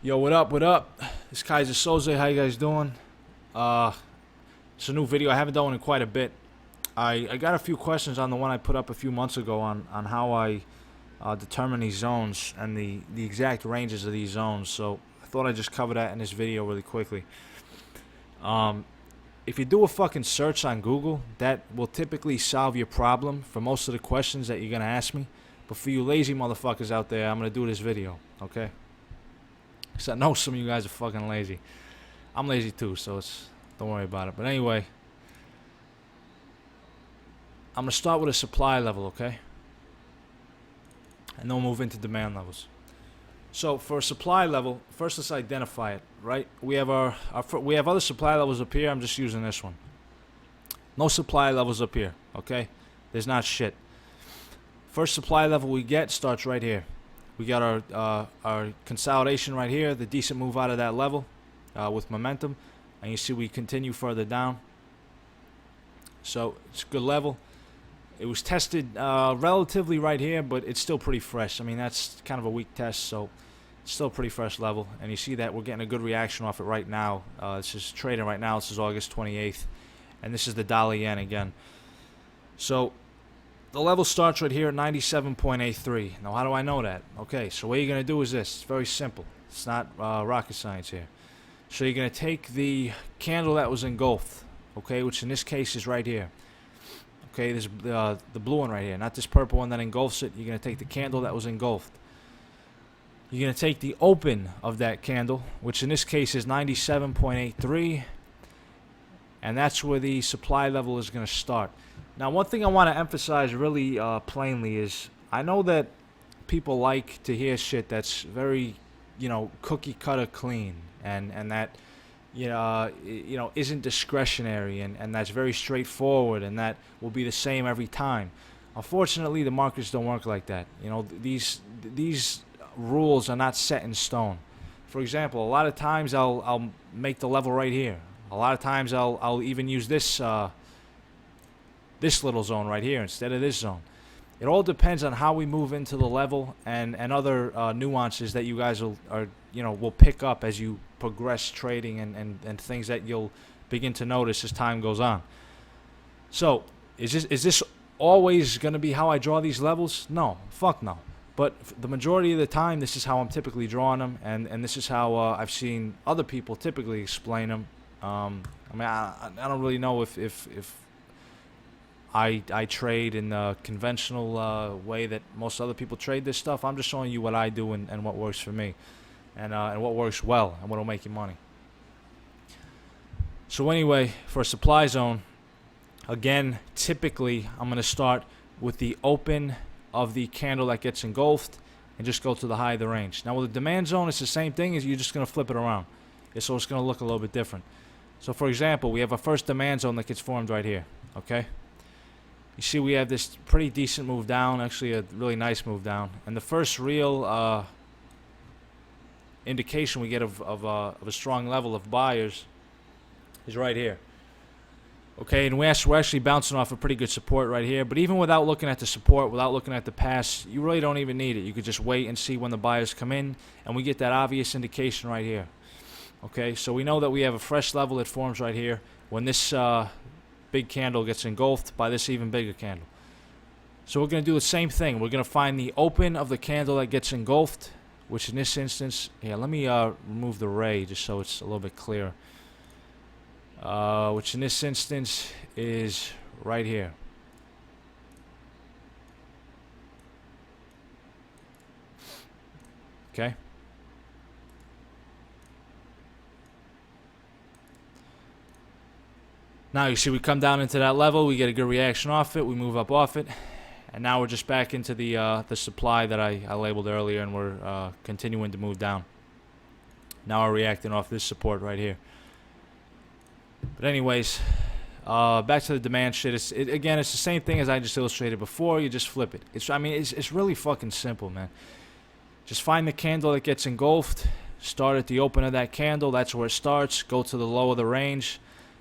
Yo, what up? What up? This Kaiser Soze. How you guys doing? It's a new video. I haven't done one in quite a bit. I got a few questions on the one I put up a few months ago on how I determine these zones and the exact ranges of these zones. So I thought I'd just cover that in this video really quickly. If you do a fucking search on Google, that will typically solve your problem for most of the questions that you're gonna ask me. But for you lazy motherfuckers out there, I'm gonna do this video, okay? Because I know some of you guys are fucking lazy. I'm lazy too, so don't worry about it. But anyway, I'm going to start with a supply level, okay? And then we'll move into demand levels. So for a supply level, first let's identify it, right? We have we have other supply levels up here. I'm just using this one. No supply levels up here, okay? There's not shit. First supply level we get starts right here. We got our consolidation right here, the decent move out of that level with momentum. And you see we continue further down. So it's a good level. It was tested relatively right here, but it's still pretty fresh. I mean, that's kind of a weak test, so it's still a pretty fresh level. And you see that we're getting a good reaction off it right now. This is trading right now. This is August 28th. And this is the dollar yen again. So the level starts right here at 97.83. Now, how do I know that? Okay, so what you're going to do is this. It's very simple. It's not rocket science here. So you're going to take the candle that was engulfed, okay, which in this case is right here. Okay, this the blue one right here, not this purple one that engulfs it. You're going to take the candle that was engulfed. You're going to take the open of that candle, which in this case is 97.83. And that's where the supply level is going to start. Now, one thing I want to emphasize really plainly is I know that people like to hear shit that's very, cookie cutter clean and that, isn't discretionary and that's very straightforward and that will be the same every time. Unfortunately, the markets don't work like that. These rules are not set in stone. For example, a lot of times I'll make the level right here. A lot of times I'll even use this little zone right here instead of this zone. It all depends on how we move into the level and other nuances that you guys will pick up as you progress trading and things that you'll begin to notice as time goes on. So is this always going to be how I draw these levels? No, fuck no. But the majority of the time, this is how I'm typically drawing them, and this is how I've seen other people typically explain them. I don't really know if I trade in the conventional way that most other people trade this stuff. I'm just showing you what I do and what works for me, and what works well and what will make you money. So anyway, for a supply zone, again, typically I'm going to start with the open of the candle that gets engulfed and just go to the high of the range. Now with the demand zone, it's the same thing. You're just going to flip it around. So it's going to look a little bit different. So for example, we have a first demand zone that gets formed right here. Okay. You see we have this pretty decent move down, actually a really nice move down. And the first real indication we get of a strong level of buyers is right here. Okay, and we're actually bouncing off a pretty good support right here. But even without looking at the support, without looking at the pass, you really don't even need it. You could just wait and see when the buyers come in, and we get that obvious indication right here. Okay, so we know that we have a fresh level that forms right here when this big candle gets engulfed by this even bigger candle. So we're going to do the same thing. We're going to find the open of the candle that gets engulfed, which in this instance, let me remove the ray just so it's a little bit clearer. Which in this instance is right here. Okay. Now you see we come down into that level, we get a good reaction off it, we move up off it, and now we're just back into the supply that I labeled earlier, and we're continuing to move down. Now we're reacting off this support right here. But anyways, back to the demand shit. Again, it's the same thing as I just illustrated before. You just flip it. It's really fucking simple, man. Just find the candle that gets engulfed. Start at the open of that candle. That's where it starts. Go to the low of the range.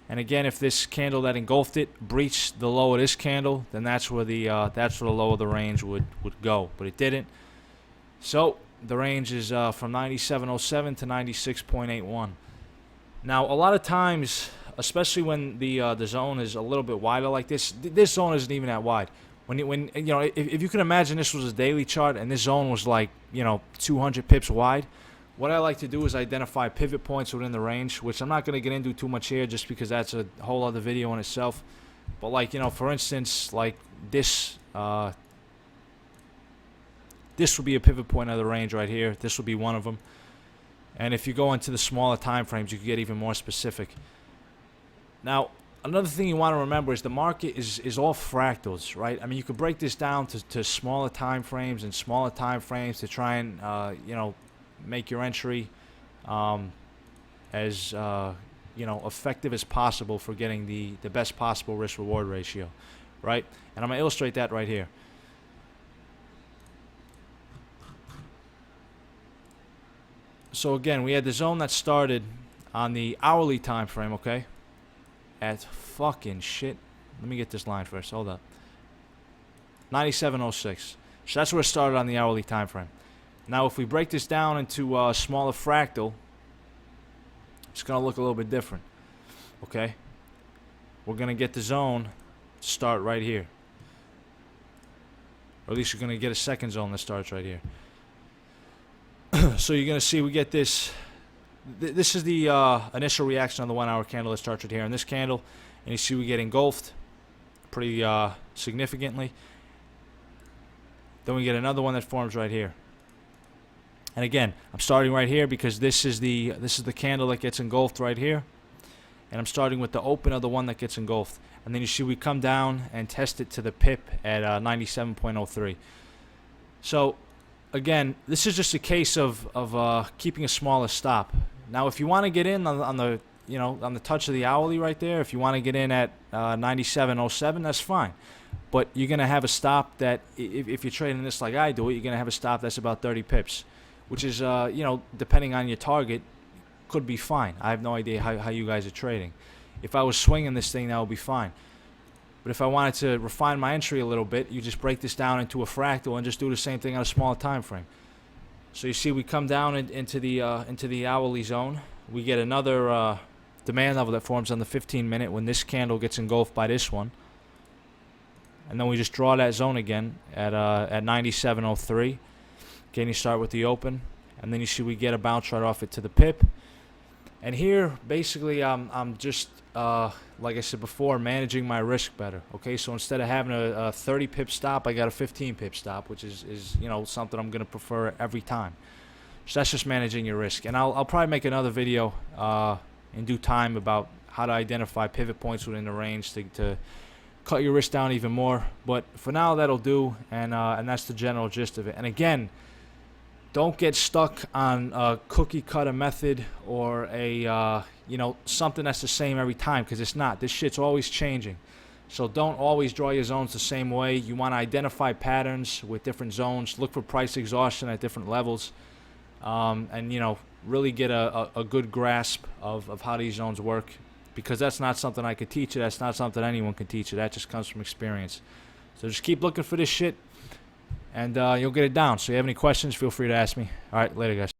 And again, if this candle that engulfed it breached the low of this candle, then that's where the low of the range would go. But it didn't. So the range is from 97.07 to 96.81. Now, a lot of times, especially when the zone is a little bit wider like this, this zone isn't even that wide. When you know, if you can imagine this was a daily chart and this zone was like, you know, 200 pips wide, what I like to do is identify pivot points within the range, which I'm not going to get into too much here just because that's a whole other video in itself. But like, you know, for instance, like this this would be a pivot point of the range right here. This would be one of them. And if you go into the smaller time frames, you can get even more specific. Now, another thing you want to remember is the market is all fractals, right? I mean, you could break this down to smaller time frames and smaller time frames to try and, you know, make your entry as, you know, effective as possible for getting the best possible risk-reward ratio, right? And I'm going to illustrate that right here. So again, we had the zone that started on the hourly time frame, okay? At fucking shit. Let me get this line first. Hold up. 97.06. So that's where it started on the hourly time frame. Now, if we break this down into a smaller fractal, it's going to look a little bit different, okay? We're going to get the zone start right here. Or at least you're going to get a second zone that starts right here. So you're going to see we get this. This is the initial reaction on the 1 hour candle that starts right here. In this candle, and you see we get engulfed pretty significantly. Then we get another one that forms right here. And again, I'm starting right here because this is the candle that gets engulfed right here. And I'm starting with the open of the one that gets engulfed. And then you see we come down and test it to the pip at 97.03. So again, this is just a case of keeping a smaller stop. Now, if you want to get in on the you know, on the touch of the hourly right there, if you want to get in at 97.07, that's fine. But you're going to have a stop that, if you're trading this like I do it, you're going to have a stop that's about 30 pips, which is, you know, depending on your target, could be fine. I have no idea how you guys are trading. If I was swinging this thing, that would be fine. But if I wanted to refine my entry a little bit, you just break this down into a fractal and just do the same thing on a smaller time frame. So you see we come down into the hourly zone. We get another demand level that forms on the 15-minute when this candle gets engulfed by this one. And then we just draw that zone again at 97.03. Again, you start with the open. And then you see we get a bounce right off it to the pip. And here, basically, I'm just, like I said before, managing my risk better. Okay, so instead of having a 30 pip stop, I got a 15 pip stop, which is you know, something I'm going to prefer every time. So that's just managing your risk. And I'll probably make another video in due time about how to identify pivot points within the range to cut your risk down even more. But for now, that'll do, and that's the general gist of it. And again, don't get stuck on a cookie cutter method or a you know, something that's the same every time, because it's not. This shit's always changing. So don't always draw your zones the same way. You want to identify patterns with different zones. Look for price exhaustion at different levels, and you know, really get a good grasp of how these zones work, because that's not something I could teach you. That's not something anyone can teach you. That just comes from experience. So just keep looking for this shit, and you'll get it down. So if you have any questions, feel free to ask me. All right, later, guys.